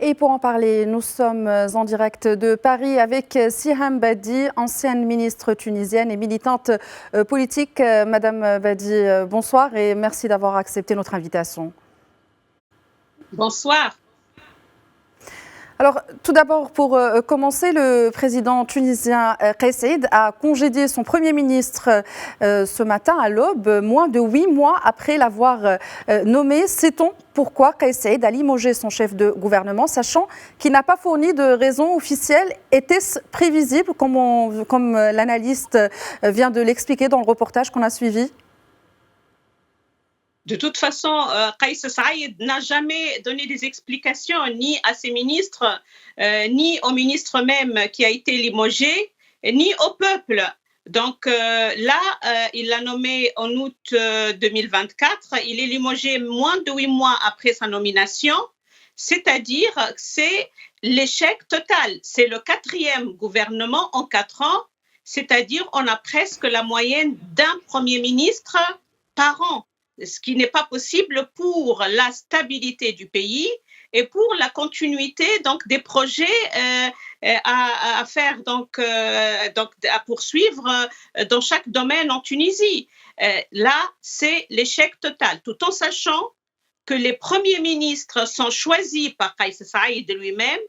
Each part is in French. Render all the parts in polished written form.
Et pour en parler, nous sommes en direct de Paris avec Siham Badi, ancienne ministre tunisienne et militante politique. Madame Badi, bonsoir et merci d'avoir accepté notre invitation. Bonsoir. Alors, tout d'abord, pour commencer, le président tunisien Kais Saïed a congédié son Premier ministre ce matin à l'aube, moins de 8 mois après l'avoir nommé. Sait-on pourquoi Kais Saïed a limogé son chef de gouvernement, sachant qu'il n'a pas fourni de raison officielle? Était-ce prévisible, comme l'analyste vient de l'expliquer dans le reportage qu'on a suivi? De toute façon, Kais Saïed n'a jamais donné des explications ni à ses ministres, ni au ministre même qui a été limogé, ni au peuple. Donc là, il l'a nommé en août 2024. Il est limogé moins de 8 mois après sa nomination, c'est-à-dire que c'est l'échec total. C'est le 4e gouvernement en 4 ans, c'est-à-dire on a presque la moyenne d'un Premier ministre par an, ce qui n'est pas possible pour la stabilité du pays et pour la continuité donc des projets à faire donc à poursuivre dans chaque domaine en Tunisie. Là, c'est l'échec total, tout en sachant que les premiers ministres sont choisis par Kais Saïed lui-même.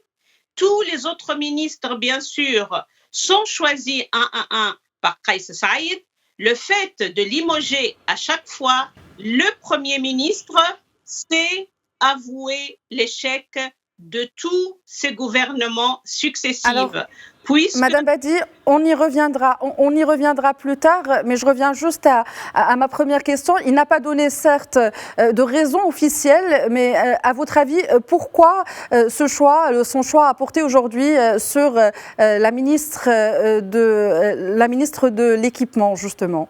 Tous les autres ministres, bien sûr, sont choisis un à un par Kais Saïed. Le fait de limoger à chaque fois le Premier ministre, c'est avouer l'échec de tous ces gouvernements successifs. Alors, Madame Badi, on y reviendra plus tard, mais je reviens juste à ma première question. Il n'a pas donné, certes, de raison officielle, mais à votre avis, pourquoi son choix a porté aujourd'hui sur la ministre de l'équipement, justement?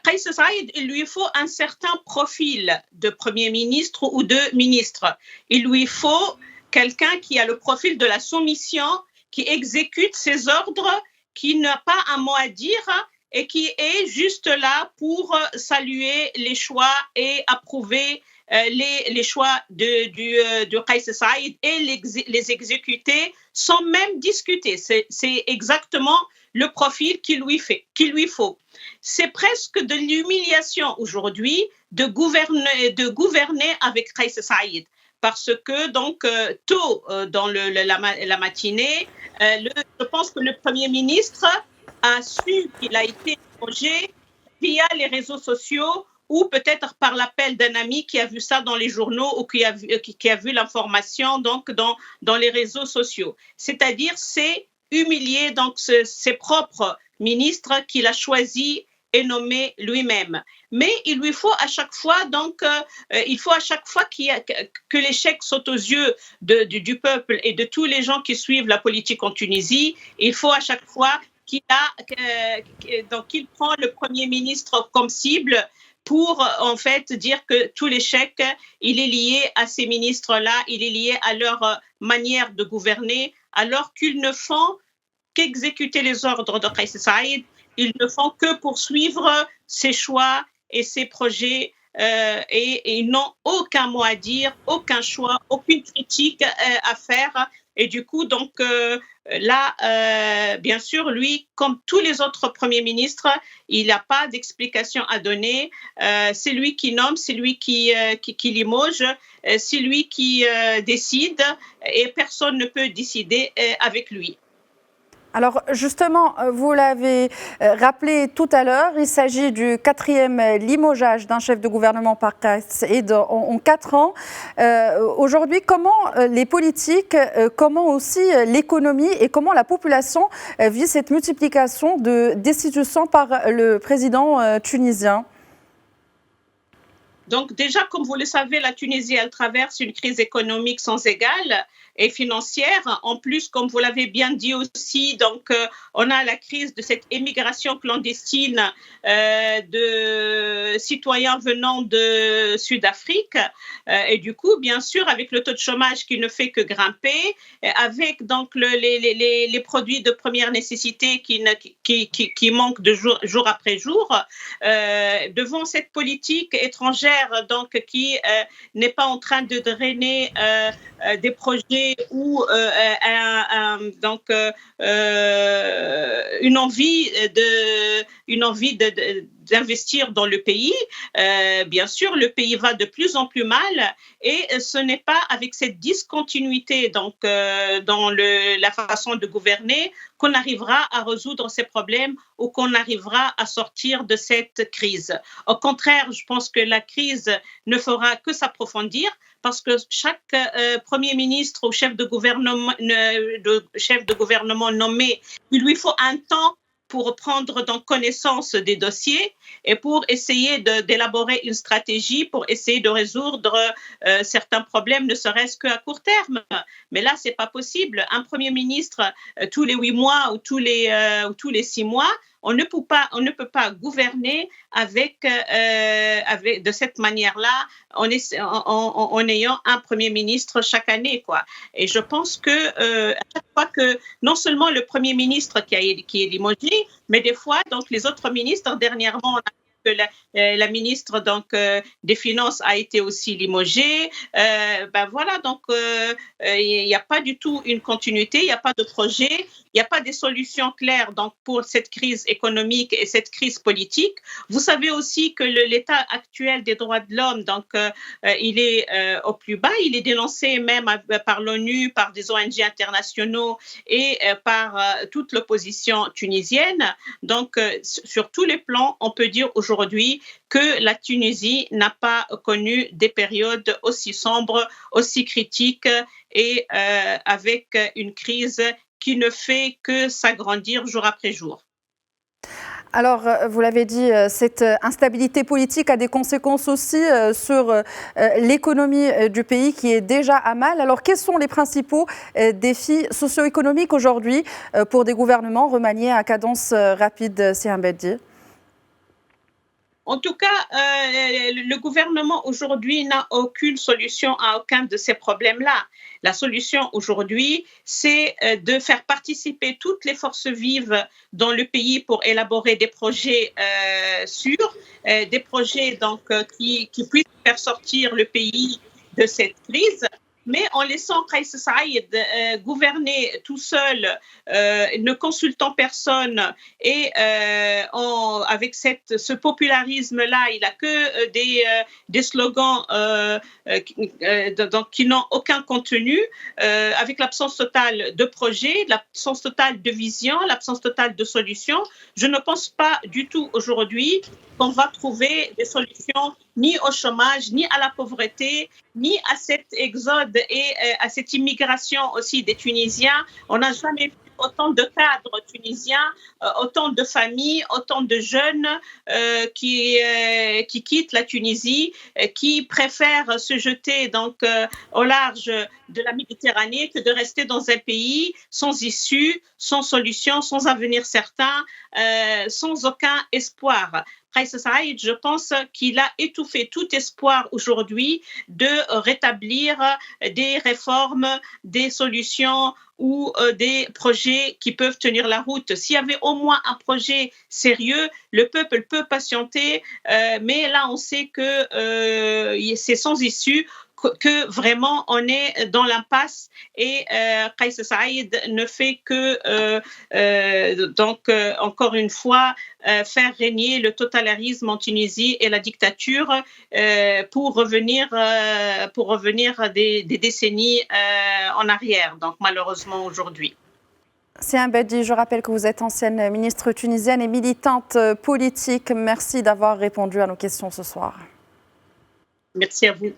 Kais Saïed, il lui faut un certain profil de Premier ministre ou de ministre. Il lui faut quelqu'un qui a le profil de la soumission, qui exécute ses ordres, qui n'a pas un mot à dire et qui est juste là pour saluer les choix et approuver les choix de Kais Saïed et les exécuter sans même discuter. C'est exactement le profil qu'il lui faut. C'est presque de l'humiliation aujourd'hui de gouverner avec Kais Saïed. Parce que donc tôt dans la matinée, je pense que le Premier ministre a su qu'il a été limogé via les réseaux sociaux ou peut-être par l'appel d'un ami qui a vu ça dans les journaux ou qui a vu l'information donc dans les réseaux sociaux. C'est-à-dire c'est humilier donc ses propres ministres qu'il a choisis et nommé lui-même. Mais il lui faut à chaque fois donc que l'échec saute aux yeux du peuple et de tous les gens qui suivent la politique en Tunisie. Il faut à chaque fois qu'il prend le Premier ministre comme cible pour en fait dire que tout l'échec, il est lié à ces ministres-là, il est lié à leur manière de gouverner, alors qu'ils ne font qu'exécuter les ordres de Kais Saïed. Ils ne font que poursuivre ses choix et ses projets et ils n'ont aucun mot à dire, aucun choix, aucune critique à faire. Et du coup, donc là, bien sûr, lui, comme tous les autres premiers ministres, il n'a pas d'explication à donner. C'est lui qui nomme, c'est lui qui limoge, c'est lui qui décide et personne ne peut décider avec lui. Alors justement, vous l'avez rappelé tout à l'heure, il s'agit du 4e limogeage d'un chef de gouvernement par Kais Saïed en 4 ans. Aujourd'hui, comment les politiques, comment aussi l'économie et comment la population vit cette multiplication de destitutions par le président tunisien? Donc déjà, comme vous le savez, la Tunisie, elle traverse une crise économique sans égale et financière. En plus, comme vous l'avez bien dit aussi, donc on a la crise de cette émigration clandestine de citoyens venant de Sud-Afrique. Et du coup, bien sûr, avec le taux de chômage qui ne fait que grimper, avec donc les produits de première nécessité qui manquent de jour après jour, devant cette politique étrangère contraire, donc, qui n'est pas en train de drainer des projets ou une envie d'investir dans le pays. Bien sûr, le pays va de plus en plus mal et ce n'est pas avec cette discontinuité donc, dans la façon de gouverner qu'on arrivera à résoudre ces problèmes ou qu'on arrivera à sortir de cette crise. Au contraire, je pense que la crise ne fera que s'approfondir parce que chaque Premier ministre ou chef de gouvernement nommé, il lui faut un temps pour prendre donc connaissance des dossiers et pour essayer d'élaborer une stratégie pour essayer de résoudre certains problèmes, ne serait-ce qu'à court terme. Mais là, c'est pas possible. Un Premier ministre, tous les 8 mois ou tous les 6 mois, on ne peut pas gouverner de cette manière-là en ayant un Premier ministre chaque année, quoi. Et je pense que à chaque fois que non seulement le Premier ministre qui est limogé, mais des fois donc les autres ministres, dernièrement on a que la ministre donc des Finances a été aussi limogée. Voilà, donc il n'y a pas du tout une continuité, il n'y a pas de projet, il n'y a pas de solutions claires donc pour cette crise économique et cette crise politique. Vous savez aussi que l'état actuel des droits de l'homme, donc il est au plus bas, il est dénoncé même par l'ONU, par des ONG internationaux et par toute l'opposition tunisienne. Donc sur tous les plans, on peut dire aujourd'hui que la Tunisie n'a pas connu des périodes aussi sombres, aussi critiques et avec une crise qui ne fait que s'agrandir jour après jour. Alors, vous l'avez dit, cette instabilité politique a des conséquences aussi sur l'économie du pays qui est déjà à mal. Alors, quels sont les principaux défis socio-économiques aujourd'hui pour des gouvernements remaniés à cadence rapide, Sihan Beddi ? En tout cas, le gouvernement aujourd'hui n'a aucune solution à aucun de ces problèmes-là. La solution aujourd'hui, c'est de faire participer toutes les forces vives dans le pays pour élaborer des projets sûrs, des projets donc, qui puissent faire sortir le pays de cette crise. Mais en laissant Kais Saïed gouverner tout seul, ne consultant personne et avec ce popularisme-là, il n'a que des slogans donc, qui n'ont aucun contenu, avec l'absence totale de projet, l'absence totale de vision, l'absence totale de solutions. Je ne pense pas du tout aujourd'hui qu'on va trouver des solutions ni au chômage, ni à la pauvreté, ni à cet exode et à cette immigration aussi des Tunisiens. On n'a jamais vu autant de cadres tunisiens, autant de familles, autant de jeunes qui quittent la Tunisie, qui préfèrent se jeter donc au large de la Méditerranée que de rester dans un pays sans issue, sans solution, sans avenir certain, sans aucun espoir. Kais Saïed, je pense qu'il a étouffé tout espoir aujourd'hui de rétablir des réformes, des solutions ou des projets qui peuvent tenir la route. S'il y avait au moins un projet sérieux, le peuple peut patienter, mais là on sait que c'est sans issue, que vraiment on est dans l'impasse et Kais Saïed ne fait que encore une fois faire régner le totalitarisme en Tunisie et la dictature pour revenir des décennies en arrière, donc malheureusement aujourd'hui. Sihan Beddi, je rappelle que vous êtes ancienne ministre tunisienne et militante politique. Merci d'avoir répondu à nos questions ce soir. Merci à vous.